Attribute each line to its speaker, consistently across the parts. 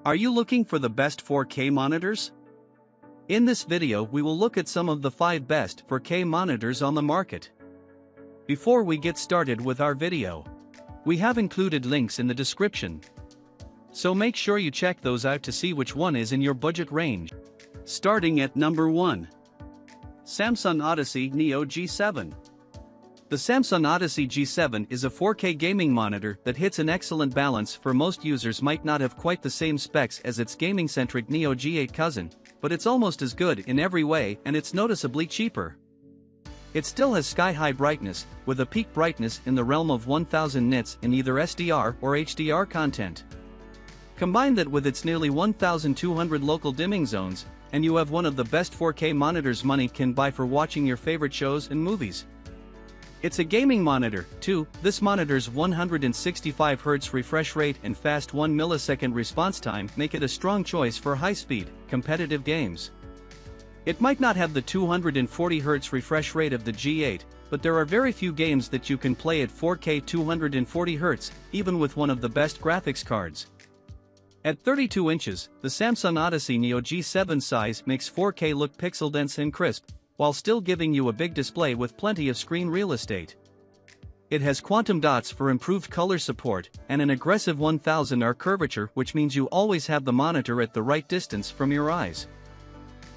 Speaker 1: Are you looking for the best 4K monitors? In this video we will look at some of the 5 best 4K monitors on the market. Before we get started with our video, we have included links in the description. So make sure you check those out to see which one is in your budget range. Starting at number 1. Samsung Odyssey Neo G7. The Samsung Odyssey G7 is a 4K gaming monitor that hits an excellent balance. For most users might not have quite the same specs as its gaming-centric Neo G8 cousin, but it's almost as good in every way and it's noticeably cheaper. It still has sky-high brightness, with a peak brightness in the realm of 1000 nits in either SDR or HDR content. Combine that with its nearly 1200 local dimming zones, and you have one of the best 4K monitors money can buy for watching your favorite shows and movies. It's a gaming monitor, too. This monitor's 165Hz refresh rate and fast 1 millisecond response time make it a strong choice for high-speed, competitive games. It might not have the 240Hz refresh rate of the G8, but there are very few games that you can play at 4K 240Hz, even with one of the best graphics cards. At 32 inches, the Samsung Odyssey Neo G7 size makes 4K look pixel-dense and crisp, while still giving you a big display with plenty of screen real estate. It has quantum dots for improved color support, and an aggressive 1000R curvature, which means you always have the monitor at the right distance from your eyes.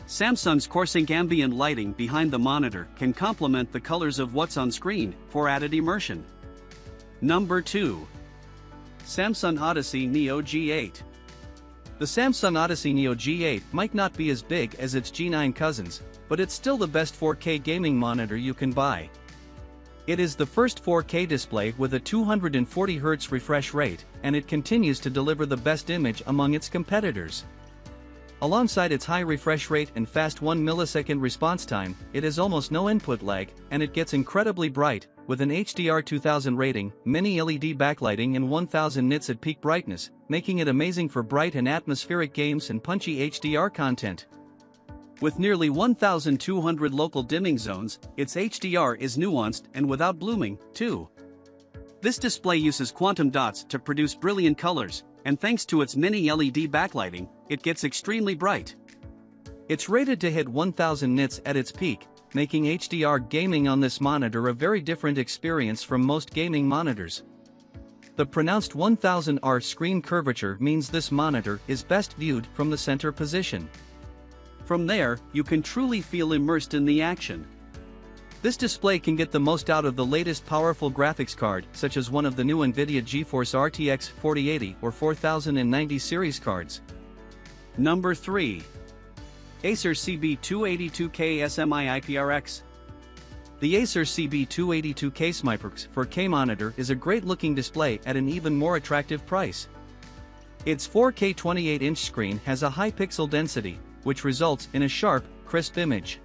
Speaker 1: Samsung's CoreSync ambient lighting behind the monitor can complement the colors of what's on screen for added immersion. Number 2. Samsung Odyssey Neo G8. The Samsung Odyssey Neo G8 might not be as big as its G9 cousins, but it's still the best 4K gaming monitor you can buy. It is the first 4K display with a 240Hz refresh rate, and it continues to deliver the best image among its competitors. Alongside its high refresh rate and fast 1 millisecond response time, it has almost no input lag, and it gets incredibly bright, with an HDR 2000 rating, mini LED backlighting and 1000 nits at peak brightness, making it amazing for bright and atmospheric games and punchy HDR content. With nearly 1,200 local dimming zones, its HDR is nuanced and without blooming, too. This display uses quantum dots to produce brilliant colors, and thanks to its mini LED backlighting, it gets extremely bright. It's rated to hit 1000 nits at its peak, making HDR gaming on this monitor a very different experience from most gaming monitors. The pronounced 1000R screen curvature means this monitor is best viewed from the center position. From there, you can truly feel immersed in the action. This display can get the most out of the latest powerful graphics card, such as one of the new NVIDIA GeForce RTX 4080 or 4090 series cards. Number 3. Acer CB282K SMIIPRX. The Acer CB282K SMIIPRX 4K monitor is a great-looking display at an even more attractive price. Its 4K 28-inch screen has a high pixel density, which results in a sharp, crisp image.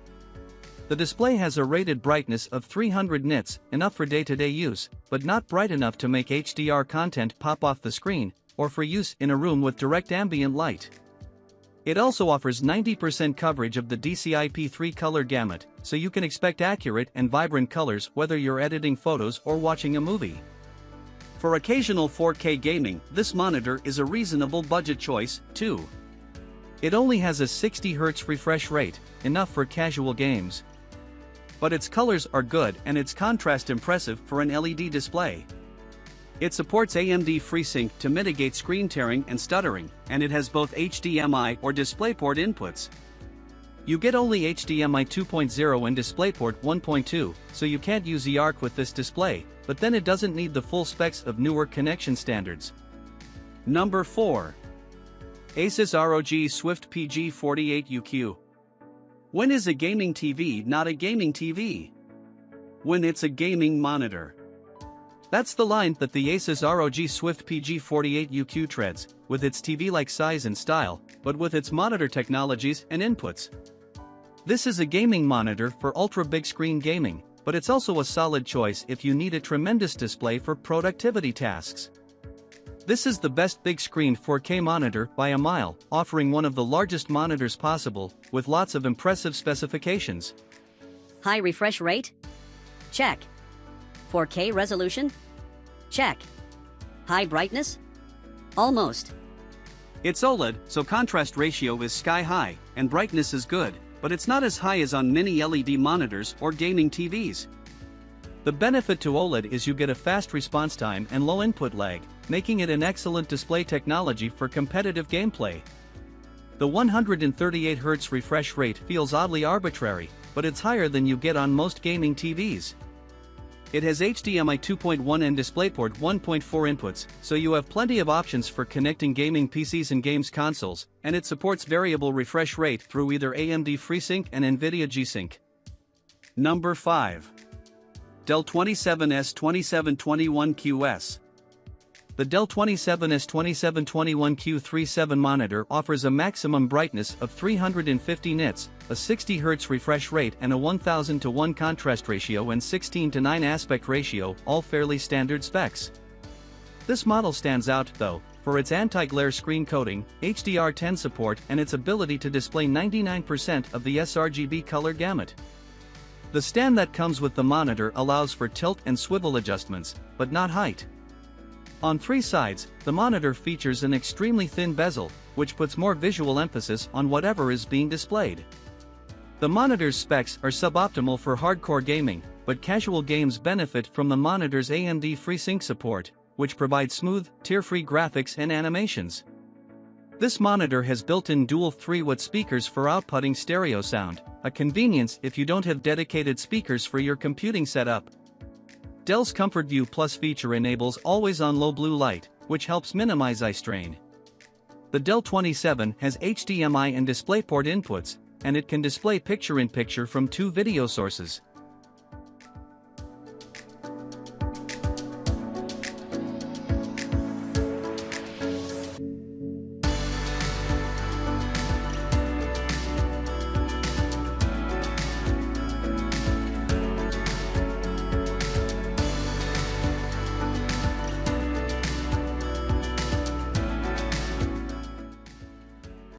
Speaker 1: The display has a rated brightness of 300 nits, enough for day-to-day use, but not bright enough to make HDR content pop off the screen, or for use in a room with direct ambient light. It also offers 90% coverage of the DCI-P3 color gamut, so you can expect accurate and vibrant colors whether you're editing photos or watching a movie. For occasional 4K gaming, this monitor is a reasonable budget choice, too. It only has a 60Hz refresh rate, enough for casual games. But its colors are good and its contrast impressive for an LED display. It supports AMD FreeSync to mitigate screen tearing and stuttering, and it has both HDMI or DisplayPort inputs. You get only HDMI 2.0 and DisplayPort 1.2, so you can't use eARC with this display, but then it doesn't need the full specs of newer connection standards. Number 4. Asus ROG Swift PG48UQ. When is a gaming TV not a gaming TV? When it's a gaming monitor. That's the line that the Asus ROG Swift PG48UQ treads, with its TV-like size and style, but with its monitor technologies and inputs. This is a gaming monitor for ultra-big screen gaming, but it's also a solid choice if you need a tremendous display for productivity tasks. This is the best big screen 4K monitor by a mile, offering one of the largest monitors possible, with lots of impressive specifications.
Speaker 2: High refresh rate? Check. 4K resolution? Check. High brightness? Almost.
Speaker 1: It's OLED, so contrast ratio is sky high, and brightness is good, but it's not as high as on mini LED monitors or gaming TVs. The benefit to OLED is you get a fast response time and low input lag, making it an excellent display technology for competitive gameplay. The 138Hz refresh rate feels oddly arbitrary, but it's higher than you get on most gaming TVs. It has HDMI 2.1 and DisplayPort 1.4 inputs, so you have plenty of options for connecting gaming PCs and games consoles, and it supports variable refresh rate through either AMD FreeSync and NVIDIA G-Sync. Number 5. Dell 27S2721QS. The Dell 27S2721Q37 monitor offers a maximum brightness of 350 nits, a 60Hz refresh rate and a 1000:1 contrast ratio and 16:9 aspect ratio, all fairly standard specs. This model stands out, though, for its anti-glare screen coating, HDR10 support and its ability to display 99% of the sRGB color gamut. The stand that comes with the monitor allows for tilt and swivel adjustments, but not height. On three sides, the monitor features an extremely thin bezel, which puts more visual emphasis on whatever is being displayed. The monitor's specs are suboptimal for hardcore gaming, but casual games benefit from the monitor's AMD FreeSync support, which provides smooth, tear-free graphics and animations. This monitor has built-in dual 3-watt speakers for outputting stereo sound, a convenience if you don't have dedicated speakers for your computing setup. Dell's Comfort View Plus feature enables always-on low blue light, which helps minimize eye strain. The Dell 27 has HDMI and DisplayPort inputs, and it can display picture-in-picture from two video sources.